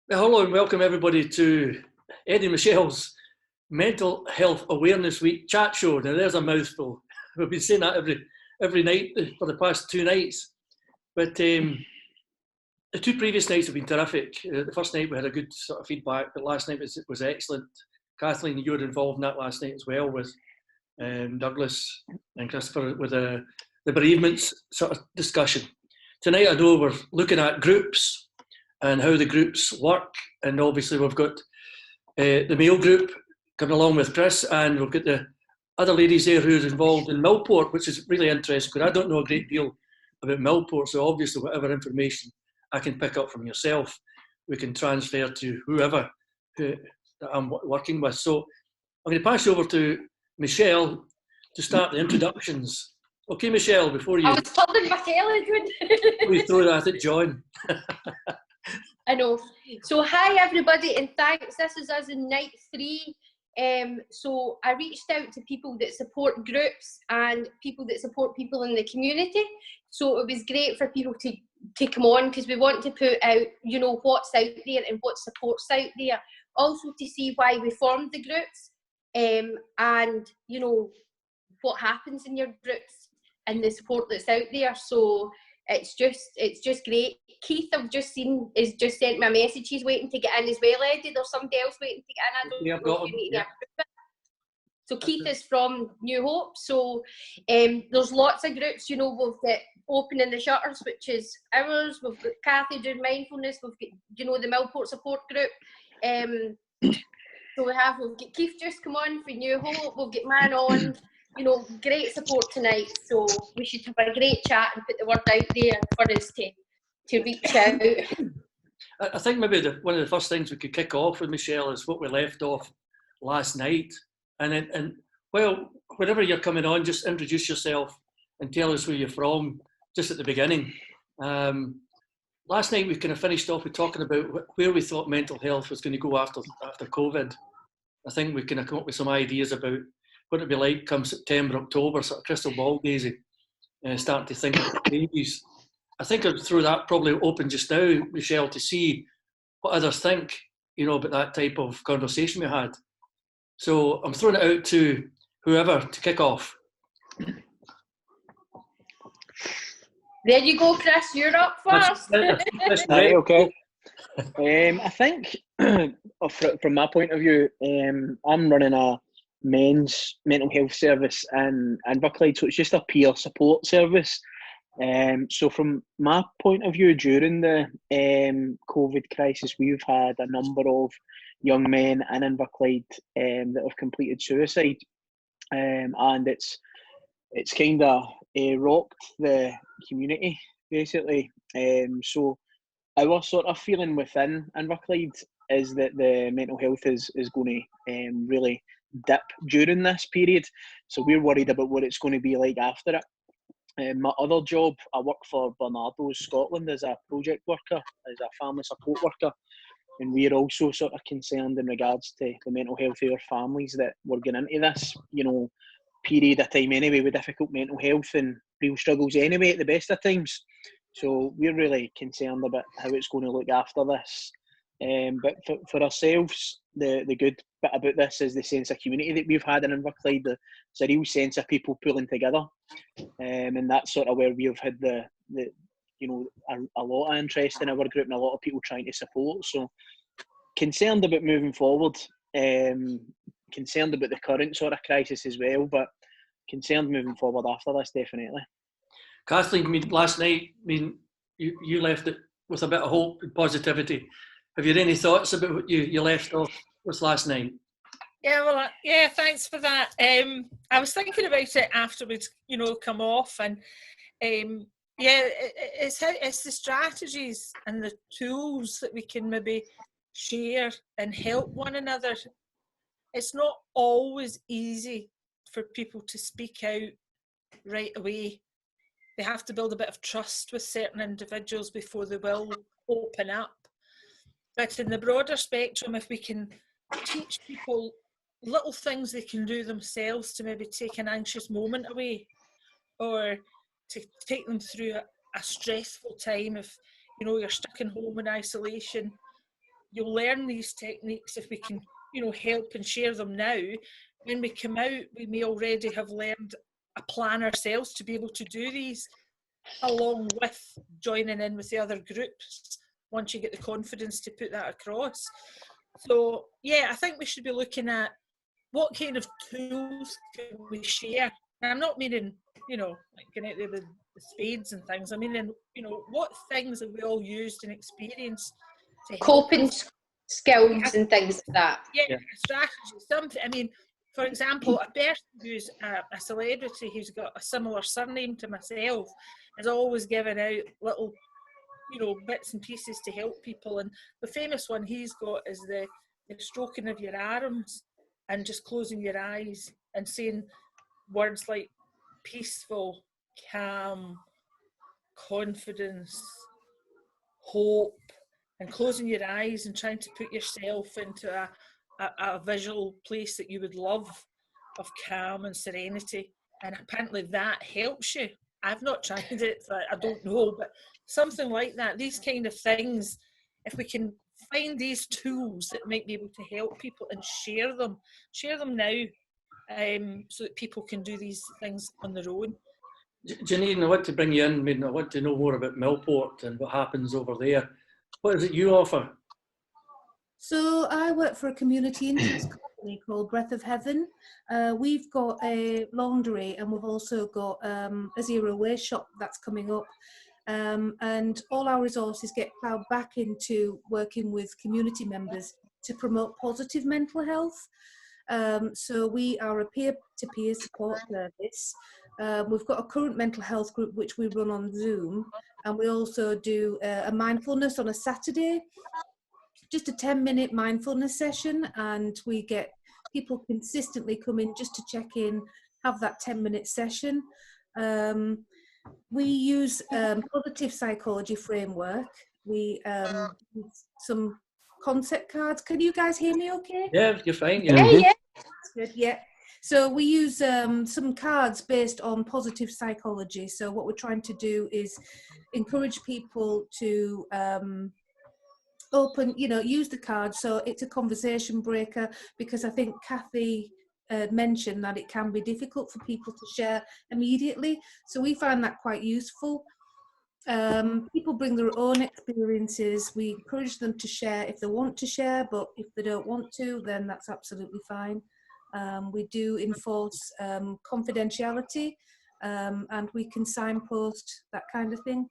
Well, hello and welcome everybody to Eddy and Michelle's Mental Health Awareness Week chat show. Now there's a mouthful. We've been saying that every night for the past two nights. But the two previous nights have been terrific. The first night we had a good sort of feedback, but last night was excellent. Kathleen, you were involved in that last night as well with Douglas and Christopher with the bereavements sort of discussion. Tonight I know we're looking at groups and how the groups work, and obviously we've got the male group coming along with Chris, and we've got the other ladies there who's involved in Millport, which is really interesting because I don't know a great deal about Millport, so obviously whatever information I can pick up from yourself, we can transfer to whoever that I'm working with. So I'm going to pass you over to Michelle to start the introductions. Okay, Michelle, before you... I was pulling my telly, before you throw that at John. I know. So hi everybody and thanks. This is us in night 3. So I reached out to people that support groups and people that support people in the community. So it was great for people to come on because we want to put out, you know, what's out there and what support's out there. Also to see why we formed the groups and, you know, what happens in your groups and the support that's out there. So it's just great. Keith, I've just seen, has just sent me a message. He's waiting to get in as well, Eddie. There's somebody else waiting to get in. I don't know if you need to approve it. So Keith is from New Hope. So there's lots of groups, you know, we've got Opening the Shutters, which is ours. We've got Kathy doing mindfulness. We've got, you know, the Millport support group. So we've got Keith just come on for New Hope. We've got Man on. You know, great support tonight, so we should have a great chat and put the word out there for us to reach out. I think maybe one of the first things we could kick off with, Michelle, is what we left off last night. And well, whenever you're coming on, just introduce yourself and tell us where you're from, just at the beginning. Last night we kind of finished off with talking about where we thought mental health was going to go after COVID. I think we kind of come up with some ideas about what it'd be like come September, October, sort of crystal ball gazing, starting to think about babies. I think I'd throw that probably open just now, Michelle, to see what others think, you know, about that type of conversation we had. So I'm throwing it out to whoever to kick off. There you go, Chris, you're up first. Right, okay. I think from my point of view, I'm running a men's mental health service in Inverclyde, so it's just a peer support service. So from my point of view, during the COVID crisis, we've had a number of young men in Inverclyde that have completed suicide, and it's kind of rocked the community basically. So our sort of feeling within Inverclyde is that the mental health is going to really dip during this period, so we're worried about what it's going to be like after it. My other job, I work for Barnardo's Scotland as a project worker, as a family support worker, and we're also sort of concerned in regards to the mental health of our families that we're getting into this, you know, period of time anyway with difficult mental health and real struggles anyway at the best of times. So we're really concerned about how it's going to look after this. But for ourselves, the good bit about this is the sense of community that we've had in Inverclyde. It's a real sense of people pulling together, and that's sort of where we've had the you know, a lot of interest in our group and a lot of people trying to support. So concerned about moving forward, concerned about the current sort of crisis as well, but concerned moving forward after this, definitely. Kathleen, I mean, last night, I mean, you left it with a bit of hope and positivity. Have you had any thoughts about what you left off with last night? Yeah, well, yeah, thanks for that. I was thinking about it after we'd, you know, come off, and yeah, it's the strategies and the tools that we can maybe share and help one another. It's not always easy for people to speak out right away. They have to build a bit of trust with certain individuals before they will open up. But in the broader spectrum, if we can teach people little things they can do themselves to maybe take an anxious moment away, or to take them through a stressful time, if you know you're stuck in home in isolation, you'll learn these techniques if we can, help and share them now. When we come out, we may already have learned a plan ourselves to be able to do these, along with joining in with the other groups once you get the confidence to put that across. So yeah, I think we should be looking at what kind of tools can we share. And I'm not meaning, like getting out there with the spades and things. I mean, what things have we all used and experienced to help Coping skills and things like that. Yeah, strategy. Something. I mean, for example, a person who's a celebrity who's got a similar surname to myself is always giving out little, bits and pieces to help people. And the famous one he's got is the stroking of your arms and just closing your eyes and saying words like peaceful, calm, confidence, hope, and closing your eyes and trying to put yourself into a visual place that you would love, of calm and serenity. And apparently that helps you. I've not tried it, so I don't know, but something like that. These kind of things, if we can find these tools that might be able to help people and share them now, so that people can do these things on their own. Janine, I want to bring you in. I mean, I want to know more about Millport and what happens over there. What is it you offer? So I work for a community interest company called Breath of Heaven. We've got a laundry and we've also got a zero waste shop that's coming up. And all our resources get plowed back into working with community members to promote positive mental health. So we are a peer-to-peer support service. We've got a current mental health group which we run on Zoom, and we also do a mindfulness on a Saturday, just a 10-minute mindfulness session, and we get people consistently come in just to check in, have that 10-minute session. We use positive psychology framework. We use some concept cards. Can you guys hear me okay? Yeah, you're fine. Yeah, yeah. That's good, yeah. So we use some cards based on positive psychology. So what we're trying to do is encourage people to use the cards. So it's a conversation breaker, because I think Kathy mentioned that it can be difficult for people to share immediately. So we find that quite useful. People bring their own experiences. We encourage them to share if they want to share, but if they don't want to, then that's absolutely fine. We do enforce confidentiality, and we can signpost, that kind of thing.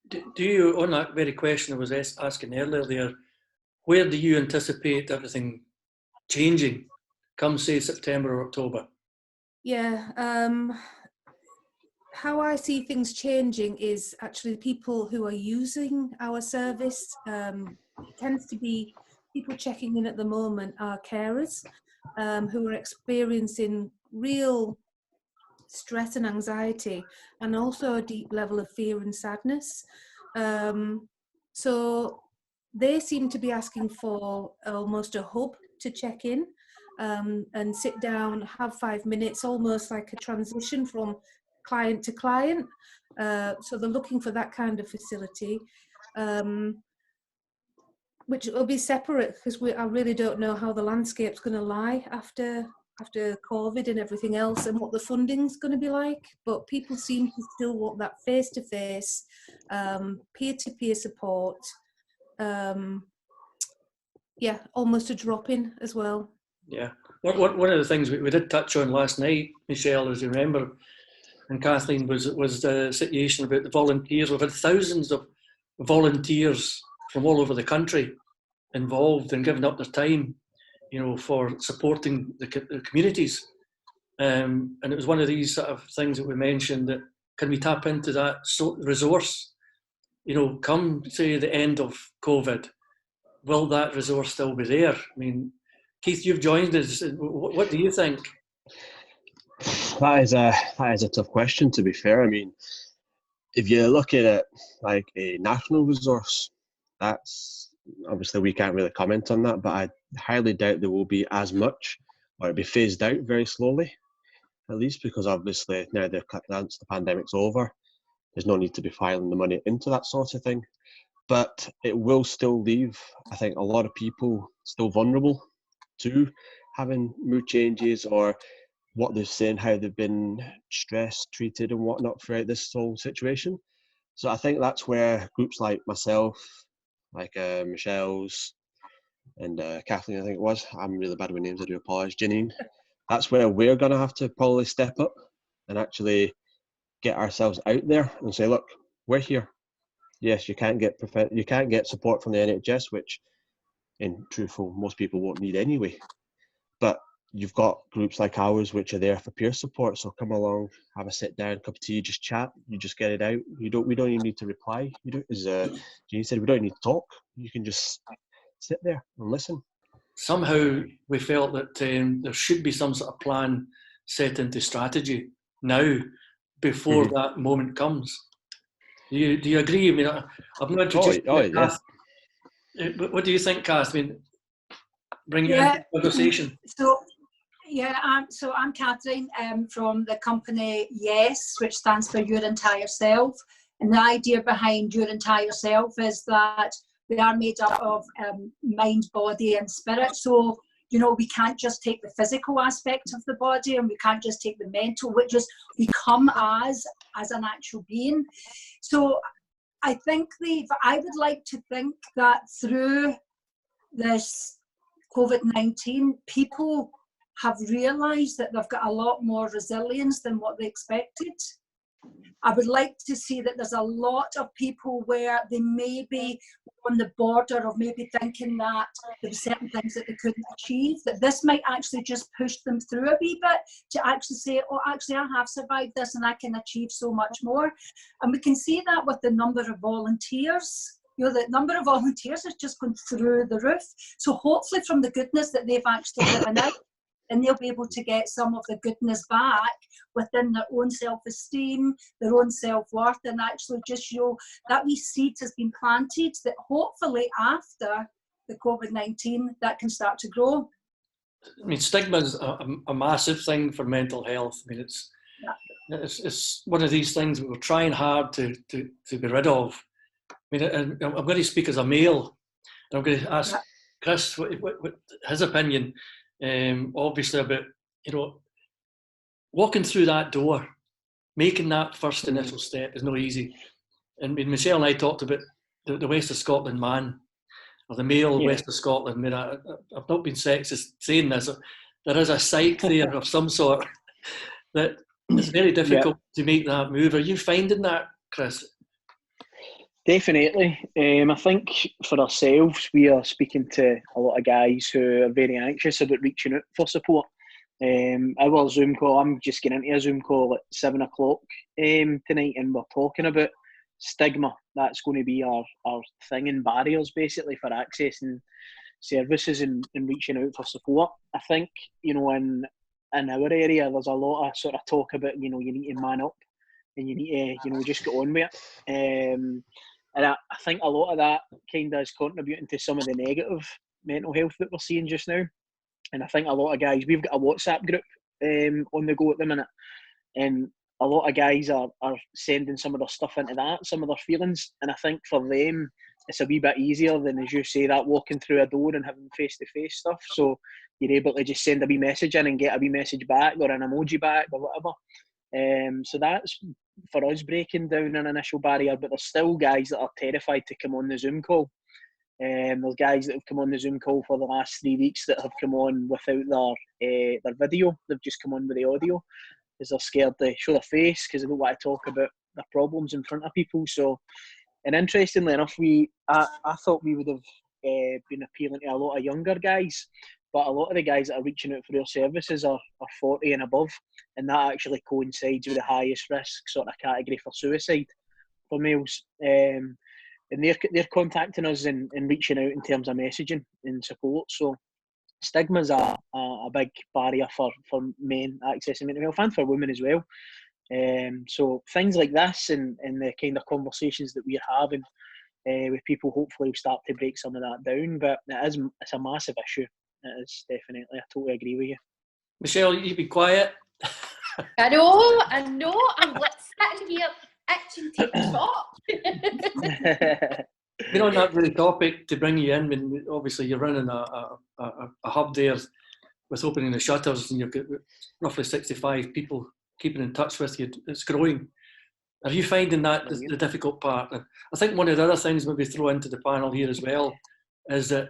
Do you, on that very question I was asking earlier there, where do you anticipate everything changing come, say, September or October? Yeah, how I see things changing is actually people who are using our service. It tends to be people checking in at the moment are carers who are experiencing real stress and anxiety, and also a deep level of fear and sadness. So they seem to be asking for almost a hub to check in and sit down, have 5 minutes, almost like a transition from client to client. So they're looking for that kind of facility, which will be separate, because I really don't know how the landscape's going to lie after COVID and everything else, and what the funding's going to be like. But people seem to still want that face-to-face, peer-to-peer support. Yeah, almost a drop-in as well. Yeah. One of the things we did touch on last night, Michelle, as you remember, and Kathleen, was the situation about the volunteers. We've had thousands of volunteers from all over the country involved and giving up their time, for supporting the communities. And it was one of these sort of things that we mentioned, that can we tap into that resource? Come, say, the end of COVID, will that resource still be there? I mean, Keith, you've joined us. What do you think? That is a tough question, to be fair. I mean, if you look at it like a national resource, that's obviously we can't really comment on that, but I highly doubt there will be as much, or it'll be phased out very slowly, at least, because obviously now once the pandemic's over, there's no need to be filing the money into that sort of thing. but it will still leave, I think, a lot of people still vulnerable to having mood changes or what they're saying, how they've been stressed, treated and whatnot throughout this whole situation. So I think that's where groups like myself, like Michelle's and Kathleen, I think it was, I'm really bad with names, I do apologise, Janine, that's where we're going to have to probably step up and actually get ourselves out there and say, look, we're here. Yes, you can't get support from the NHS, which in truthful, most people won't need anyway. But you've got groups like ours which are there for peer support. So come along, have a sit down, cup of tea, just chat. You just get it out. We don't even need to reply. You don't, as Jean said, we don't need to talk. You can just sit there and listen. Somehow we felt that there should be some sort of plan set into strategy now before that moment comes. Do you agree? I mean, I've not introduced yes. What do you think, Cass? I mean, bring you into the conversation. So I'm Catherine from the company Yes, which stands for Your Entire Self. And the idea behind Your Entire Self is that we are made up of mind, body and spirit. So, you know, we can't just take the physical aspect of the body and we can't just take the mental, which is we come as an actual being. So I think I would like to think that through this COVID-19, people have realised that they've got a lot more resilience than what they expected. I would like to see that there's a lot of people where they may be on the border of maybe thinking that there were certain things that they couldn't achieve, that this might actually just push them through a wee bit to actually say, oh, actually I have survived this and I can achieve so much more. And we can see that with the number of volunteers. You know, the number of volunteers has just gone through the roof. So hopefully from the goodness that they've actually given out, and they'll be able to get some of the goodness back within their own self-esteem, their own self-worth, and actually just show that wee seed has been planted that hopefully after the COVID-19 that can start to grow. I mean, stigma is a massive thing for mental health. I mean, it's one of these things we're trying hard to be rid of. I mean, I'm going to speak as a male, and I'm going to ask Chris what his opinion. Obviously about, you know, walking through that door, making that first initial step is not easy. And Michelle and I talked about the West of Scotland man, or the male West of Scotland. I mean, I've not been sexist saying this. There is a psyche there of some sort that it's very difficult to make that move. Are you finding that, Chris? Definitely. I think for ourselves, we are speaking to a lot of guys who are very anxious about reaching out for support. Our Zoom call, I'm just getting into a Zoom call at 7 o'clock tonight, and we're talking about stigma. That's going to be our thing, and barriers basically for accessing services and reaching out for support. I think, you know, in our area, there's a lot of sort of talk about, you know, you need to man up and you need to, you know, just get on with it. And I think a lot of that kind of is contributing to some of the negative mental health that we're seeing just now. And I think a lot of guys, we've got a WhatsApp group on the go at the minute, and a lot of guys are sending some of their stuff into that, some of their feelings. And I think for them, it's a wee bit easier than, as you say, that walking through a door and having face-to-face stuff. So you're able to just send a wee message in and get a wee message back or an emoji back or whatever. So that's, for us, breaking down an initial barrier. But there's still guys that are terrified to come on the Zoom call. There's guys that have come on the Zoom call for the last 3 weeks that have come on without their video. They've just come on with the audio because they're scared to show their face because they don't want to talk about their problems in front of people. So, and interestingly enough, I thought we would have been appealing to a lot of younger guys, but a lot of the guys that are reaching out for their services are 40 and above, and that actually coincides with the highest risk sort of category for suicide for males. And they're contacting us and reaching out in terms of messaging and support. So stigma's a big barrier for men accessing mental health and for women as well. So things like this and the kind of conversations that we're having with people hopefully will start to break some of that down. But it's a massive issue. It is, definitely. I totally agree with you. Michelle, you be quiet. I know. I'm sitting here itching to talk. been on that very topic to bring you in. When obviously you're running a hub there with opening the shutters, and you've got roughly 65 people keeping in touch with you. It's growing. Are you finding that the difficult part? And I think one of the other things maybe throw into the panel here as well is that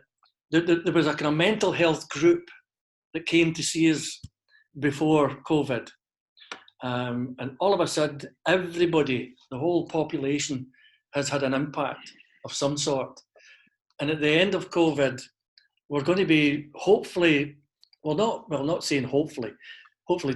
there was a kind of mental health group that came to see us before COVID. And all of a sudden, everybody, the whole population has had an impact of some sort. And at the end of COVID, we're going to be hopefully, not saying hopefully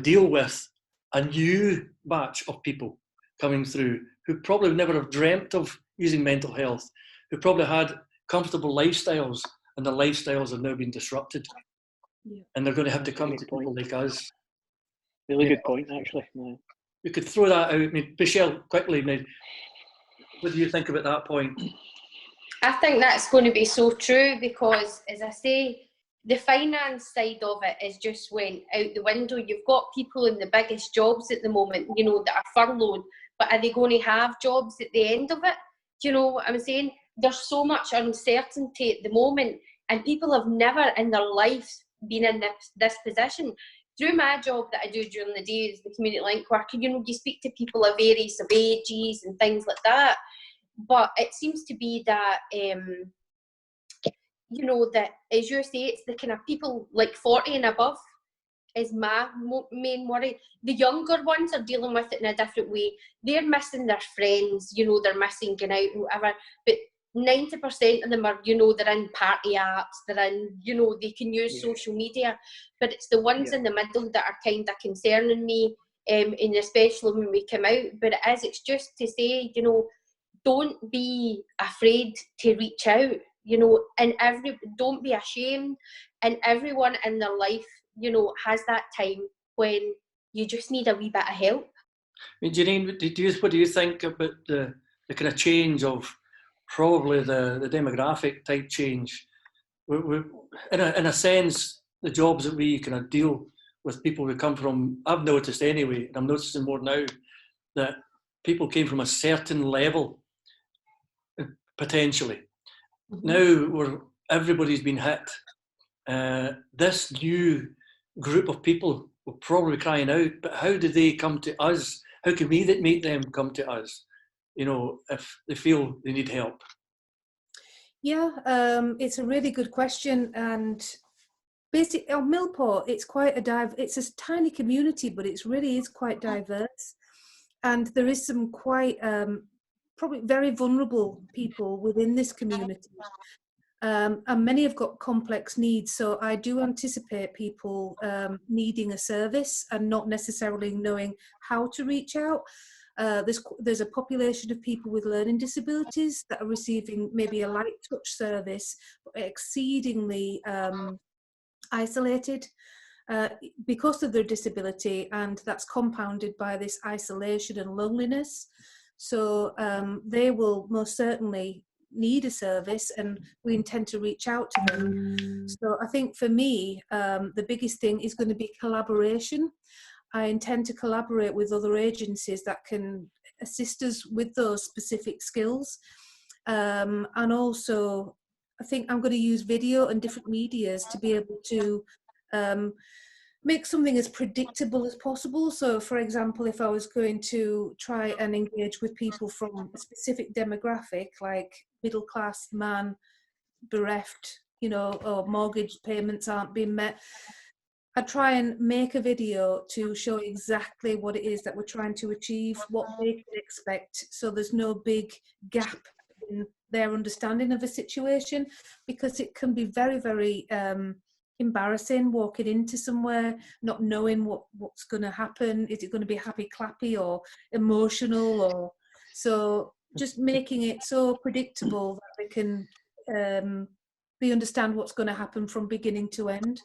deal with a new batch of people coming through who probably would never have dreamt of using mental health, who probably had comfortable lifestyles, and their lifestyles have now been disrupted. Yeah. And they're going to have to come to people like us. Really good point, actually. Yeah. You could throw that out. I mean, Michelle, quickly, what do you think about that point? I think that's going to be so true because, as I say, the finance side of it has just went out the window. You've got people in the biggest jobs at the moment, you know, that are furloughed, but are they going to have jobs at the end of it? Do you know what I'm saying? There's so much uncertainty at the moment, and people have never in their lives been in this position. Through my job that I do during the day as the community link worker, you know, you speak to people of various ages and things like that. But it seems to be that, you know, that as you say, it's the kind of people like 40 and above is my main worry. The younger ones are dealing with it in a different way. They're missing their friends, you know, they're missing going out and whatever. But 90% of them are, you know, they're in party apps, they're in, you know, they can use social media. But it's the ones in the middle that are kind of concerning me, and especially when we come out. But it's just to say, you know, don't be afraid to reach out, you know, and don't be ashamed. And everyone in their life, you know, has that time when you just need a wee bit of help. I mean, Janine, what do you think about the kind of change of probably the demographic type change? In a sense, the jobs that we kind of deal with people who come from, I've noticed anyway, and I'm noticing more now, that people came from a certain level, potentially. Now where everybody's been hit, this new group of people will probably be crying out, but how do they come to us? How can we make them come to us, you know, if they feel they need help? Yeah, it's a really good question. And basically on Millport, it's quite it's a tiny community, but it really is quite diverse. And there is some quite probably very vulnerable people within this community. And many have got complex needs. So I do anticipate people needing a service and not necessarily knowing how to reach out. There's a population of people with learning disabilities that are receiving maybe a light touch service, but exceedingly isolated because of their disability, and that's compounded by this isolation and loneliness. So they will most certainly need a service, and we intend to reach out to them. So I think for me, the biggest thing is going to be collaboration. I intend to collaborate with other agencies that can assist us with those specific skills. And also, I think I'm going to use video and different medias to be able to make something as predictable as possible. So, for example, if I was going to try and engage with people from a specific demographic, like middle class man, bereft, you know, or mortgage payments aren't being met, I'd try and make a video to show exactly what it is that we're trying to achieve, what they can expect, so there's no big gap in their understanding of a situation, because it can be very, very embarrassing walking into somewhere, not knowing what's going to happen. Is it going to be happy clappy or emotional? Or so just making it so predictable that they can they understand what's going to happen from beginning to end.